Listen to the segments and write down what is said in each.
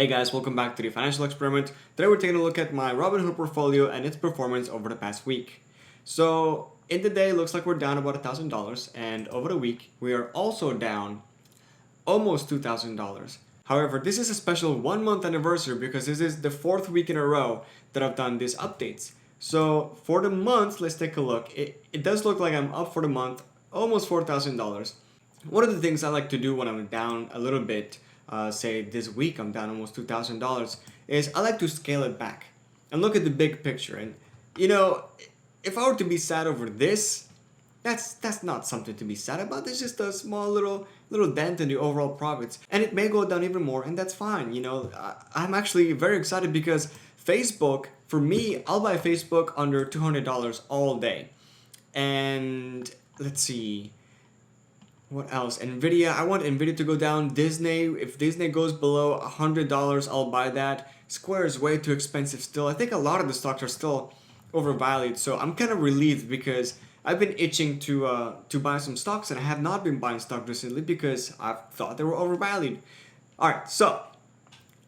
Hey guys, welcome back to the Financial Experiment. Today we're taking a look at my Robinhood portfolio and its performance over the past week. So in the day, it looks like we're down about $1,000, and over the week, we are also down almost $2,000. However, this is a special 1 month anniversary because this is the 4th week in a row that I've done these updates. So for the month, let's take a look. It does look like I'm up for the month, almost $4,000. One of the things I like to do when I'm down a little bit, say this week I'm down almost $2,000, is I like to scale it back and look at the big picture. And you know, if I were to be sad over this, that's not something to be sad about. It's just a small little dent in the overall profits, and it may go down even more, and that's fine. You know, I'm actually very excited because Facebook, for me, I'll buy Facebook under $200 all day. And let's see. What else? Nvidia. I want Nvidia to go down. Disney. If Disney goes below $100, I'll buy that. Square is way too expensive still. I think a lot of the stocks are still overvalued. So I'm kind of relieved because I've been itching to buy some stocks, and I have not been buying stocks recently because I thought they were overvalued. All right, so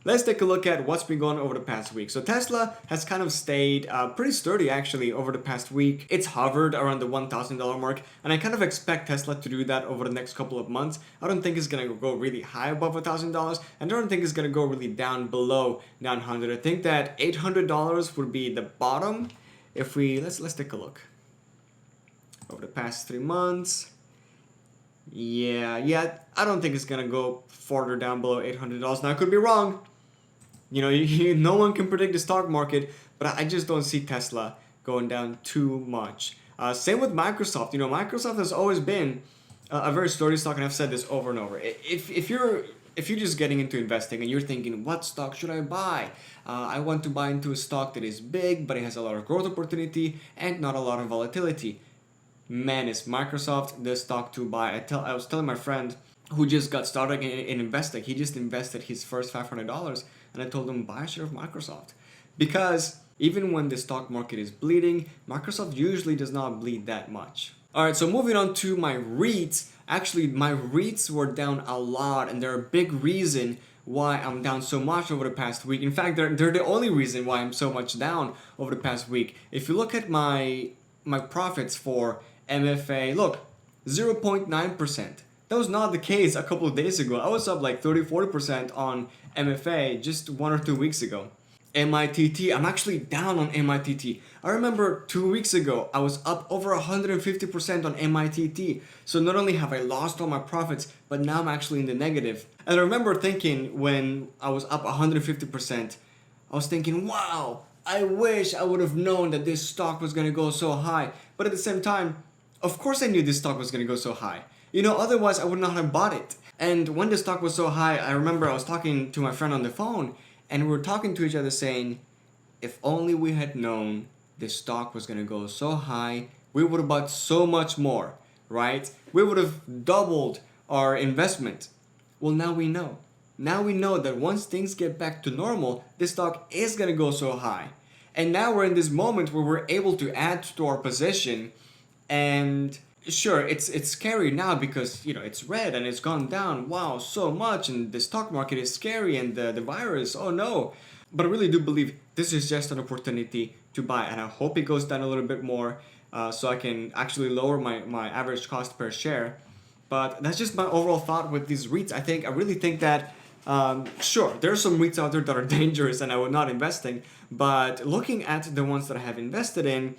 let's take a look at what's been going on over the past week. So Tesla has kind of stayed pretty sturdy actually over the past week. It's hovered around the $1,000 mark, and I kind of expect Tesla to do that over the next couple of months. I don't think it's gonna go really high above $1,000, and I don't think it's gonna go really down below $900. I think that $800 would be the bottom. If we let's take a look over the past 3 months. Yeah, I don't think it's gonna go further down below $800. Now I could be wrong. You know, no one can predict the stock market, but I just don't see Tesla going down too much. Same with Microsoft. You know, Microsoft has always been a very sturdy stock, and I've said this over and over. If you're just getting into investing and you're thinking, what stock should I buy? I want to buy into a stock that is big, but it has a lot of growth opportunity and not a lot of volatility. Man, is Microsoft the stock to buy. I was telling my friend who just got started in investing. He just invested his first $500, and I told him buy a share of Microsoft, because even when the stock market is bleeding, Microsoft usually does not bleed that much. All right, so moving on to my REITs. Actually, my REITs were down a lot, and they're a big reason why I'm down so much over the past week. In fact, they're the only reason why I'm so much down over the past week. If you look at my profits for MFA, look, 0.9%. That was not the case a couple of days ago. I was up like 30-40% on MFA just 1 or 2 weeks ago. MITT, I'm actually down on MITT. I remember 2 weeks ago, I was up over 150% on MITT. So not only have I lost all my profits, but now I'm actually in the negative. And I remember thinking when I was up 150%, I was thinking, wow, I wish I would have known that this stock was going to go so high. But at the same time, of course I knew this stock was going to go so high. You know, otherwise I would not have bought it. And when the stock was so high, I remember I was talking to my friend on the phone, and we were talking to each other saying, if only we had known this stock was going to go so high, we would have bought so much more, right? We would have doubled our investment. Well, now we know. Now we know that once things get back to normal, this stock is going to go so high. And now we're in this moment where we're able to add to our position. And sure, it's scary now because, you know, it's red and it's gone down, wow, so much, and the stock market is scary, and the virus, oh no. But I really do believe this is just an opportunity to buy, and I hope it goes down a little bit more so I can actually lower my average cost per share. But that's just my overall thought with these REITs. I really think that sure, there are some REITs out there that are dangerous and I would not invest in, but looking at the ones that I have invested in,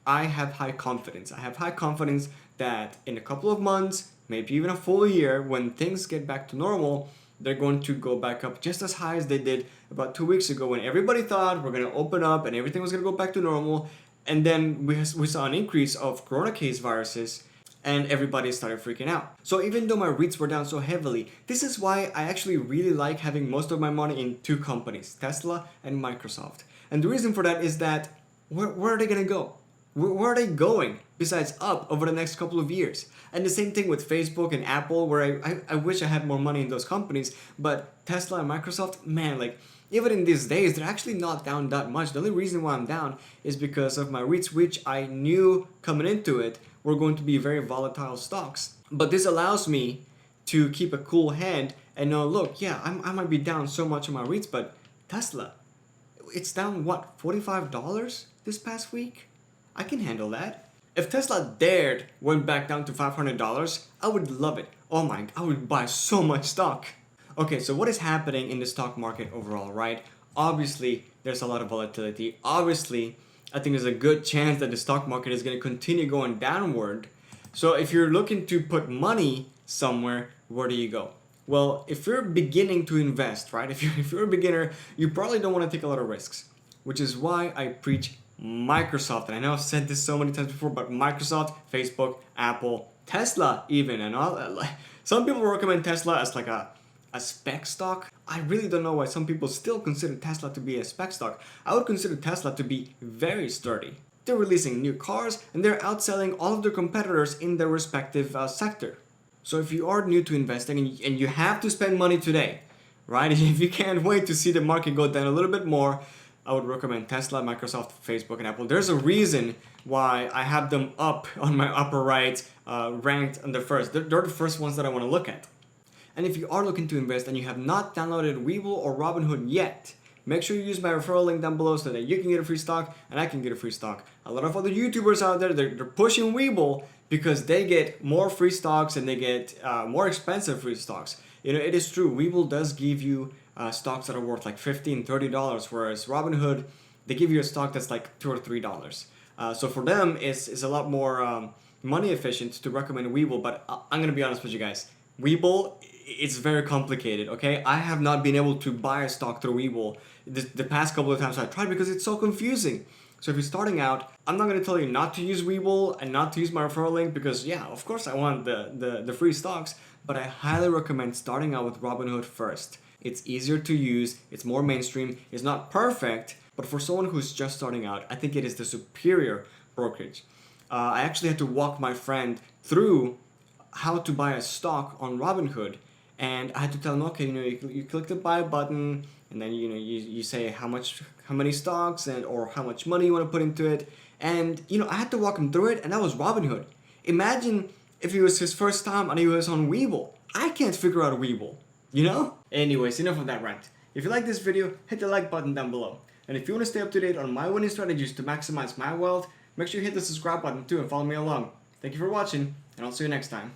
I have high confidence. I have high confidence that in a couple of months, maybe even a full year, when things get back to normal, they're going to go back up just as high as they did about 2 weeks ago, when everybody thought we're going to open up and everything was going to go back to normal. And then we saw an increase of corona case viruses, and everybody started freaking out. So even though my REITs were down so heavily, this is why I actually really like having most of my money in 2 companies, Tesla and Microsoft. And the reason for that is that where are they going to go? Where are they going besides up over the next couple of years? And the same thing with Facebook and Apple, where I wish I had more money in those companies, but Tesla and Microsoft, man, like even in these days, they're actually not down that much. The only reason why I'm down is because of my REITs, which I knew coming into it were going to be very volatile stocks. But this allows me to keep a cool hand and know, look, yeah, I might be down so much on my REITs, but Tesla, it's down what, $45 this past week? I can handle that. If Tesla dared went back down to $500, I would love it. Oh my, I would buy so much stock. Okay, so what is happening in the stock market overall, right? Obviously, there's a lot of volatility. Obviously, I think there's a good chance that the stock market is going to continue going downward. So if you're looking to put money somewhere, where do you go? Well, if you're beginning to invest, right? If you're a beginner, you probably don't want to take a lot of risks, which is why I preach Microsoft. And I know I've said this so many times before, but Microsoft, Facebook, Apple, Tesla even, and all. Some people recommend Tesla as like a spec stock. I really don't know why some people still consider Tesla to be a spec stock. I would consider Tesla to be very sturdy. They're releasing new cars and they're outselling all of their competitors in their respective sector. So if you are new to investing and you have to spend money today, right? If you can't wait to see the market go down a little bit more, I would recommend Tesla, Microsoft, Facebook, and Apple. There's a reason why I have them up on my upper right, ranked on the first. They're the first ones that I want to look at. And if you are looking to invest and you have not downloaded Webull or Robinhood yet, make sure you use my referral link down below so that you can get a free stock and I can get a free stock. A lot of other YouTubers out there, they're pushing Webull because they get more free stocks and they get more expensive free stocks. You know, it is true. Webull does give you stocks that are worth like $15, $30, whereas Robinhood, they give you a stock that's like $2 or $3. So for them, it's a lot more money efficient to recommend Webull. But I'm gonna be honest with you guys, Webull, it's very complicated. Okay, I have not been able to buy a stock through Webull the past couple of times I tried because it's so confusing. So if you're starting out, I'm not going to tell you not to use Webull and not to use my referral link because yeah, of course I want the free stocks, but I highly recommend starting out with Robinhood first. It's easier to use, it's more mainstream, it's not perfect, but for someone who's just starting out, I think it is the superior brokerage. I actually had to walk my friend through how to buy a stock on Robinhood, and I had to tell him, okay, you click the buy button, and then you say how many stocks or how much money you want to put into it, and I had to walk him through it, and that was Robinhood. Imagine if it was his first time and he was on Webull. I can't figure out Webull, Anyways, enough of that rant. If you like this video, hit the like button down below, and if you want to stay up to date on my winning strategies to maximize my wealth, make sure you hit the subscribe button too and follow me along. Thank you for watching, and I'll see you next time.